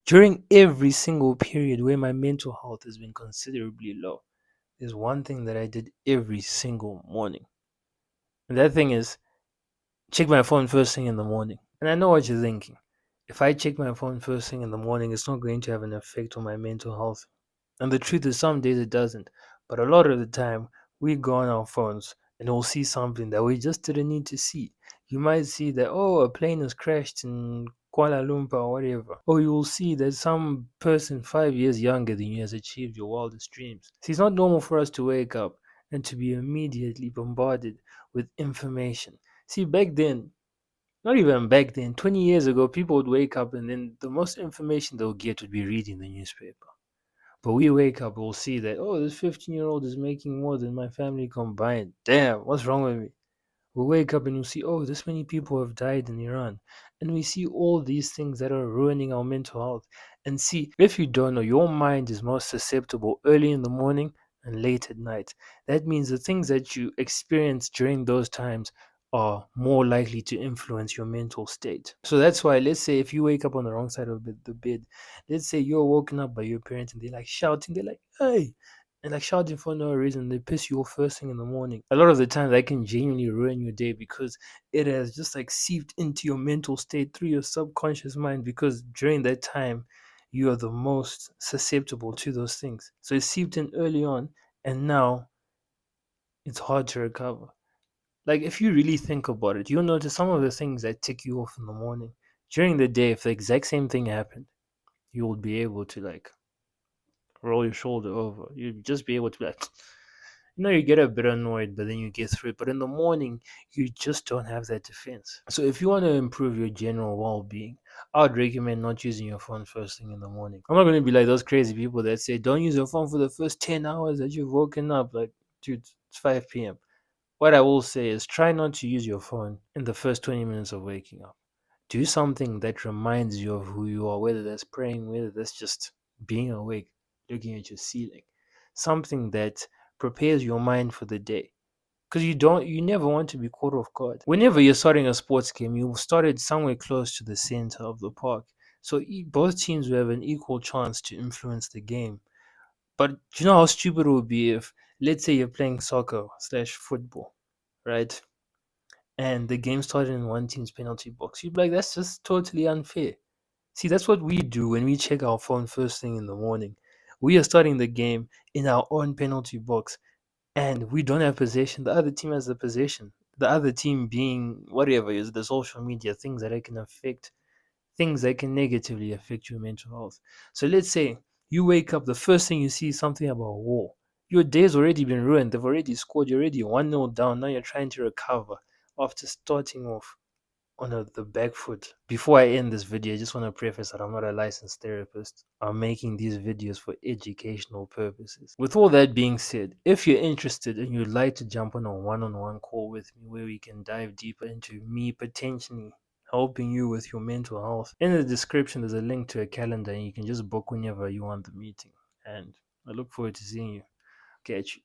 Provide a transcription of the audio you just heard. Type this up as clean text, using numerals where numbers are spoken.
During every single period where my mental health has been considerably low, there's one thing that I did every single morning. And that thing is check my phone first thing in the morning. And I know what you're thinking. If I check my phone first thing in the morning, it's not going to have an effect on my mental health. And the truth is, some days it doesn't. But a lot of the time, we go on our phones and we'll see something that we just didn't need to see. You might see that, oh, a plane has crashed in Kuala Lumpur or whatever. Or you will see that some person 5 years younger than you has achieved your wildest dreams. See, it's not normal for us to wake up and to be immediately bombarded with information. See, back then, not even back then, 20 years ago, people would wake up and then the most information they'll get would be reading the newspaper. But we wake up, we'll see that, oh, this 15-year-old is making more than my family combined. Damn, what's wrong with me? We wake up and we see, oh, this many people have died in Iran. And we see all these things that are ruining our mental health. And see, if you don't know, your mind is most susceptible early in the morning and late at night. That means the things that you experience during those times are more likely to influence your mental state. So that's why, let's say, if you wake up on the wrong side of the bed, let's say you're woken up by your parents and they're like shouting, they're like, hey, and like shouting for no reason, they piss you off first thing in the morning. A lot of the time, that can genuinely ruin your day because it has just like seeped into your mental state through your subconscious mind. Because during that time, you are the most susceptible to those things. So it seeped in early on, and now it's hard to recover. Like if you really think about it, you'll notice some of the things that tick you off in the morning. During the day, if the exact same thing happened, you will be able to like roll your shoulder over. You'd just be able to be like, you get a bit annoyed, but then you get through it. But in the morning, you just don't have that defense. So if you want to improve your general well-being, I would recommend not using your phone first thing in the morning. I'm not going to be like those crazy people that say don't use your phone for the first 10 hours that you've woken up. Like, dude, it's 5 p.m. What I will say is try not to use your phone in the first 20 minutes of waking up. Do something that reminds you of who you are, whether that's praying, whether that's just being awake, looking at your ceiling. Something that prepares your mind for the day. Because you never want to be caught off guard. Whenever you're starting a sports game, you will start it somewhere close to the center of the park. So both teams will have an equal chance to influence the game. But do you know how stupid it would be if, let's say, you're playing soccer slash football, right? And the game started in one team's penalty box. You'd be like, that's just totally unfair. See, that's what we do when we check our phone first thing in the morning. We are starting the game in our own penalty box and we don't have possession. The other team has the possession. The other team being whatever is the social media things that it can affect, things that can negatively affect your mental health. So let's say you wake up, the first thing you see is something about war. Your day's already been ruined. They've already scored. You're already 1-0 down. Now you're trying to recover after starting off on the back foot. Before I end this video, I just want to preface that I'm not a licensed therapist. I'm making these videos for educational purposes. With all that being said, if you're interested and you'd like to jump on a one-on-one call with me where we can dive deeper into me potentially helping you with your mental health, in the description there's a link to a calendar and you can just book whenever you want the meeting. And I look forward to seeing you. Catch you.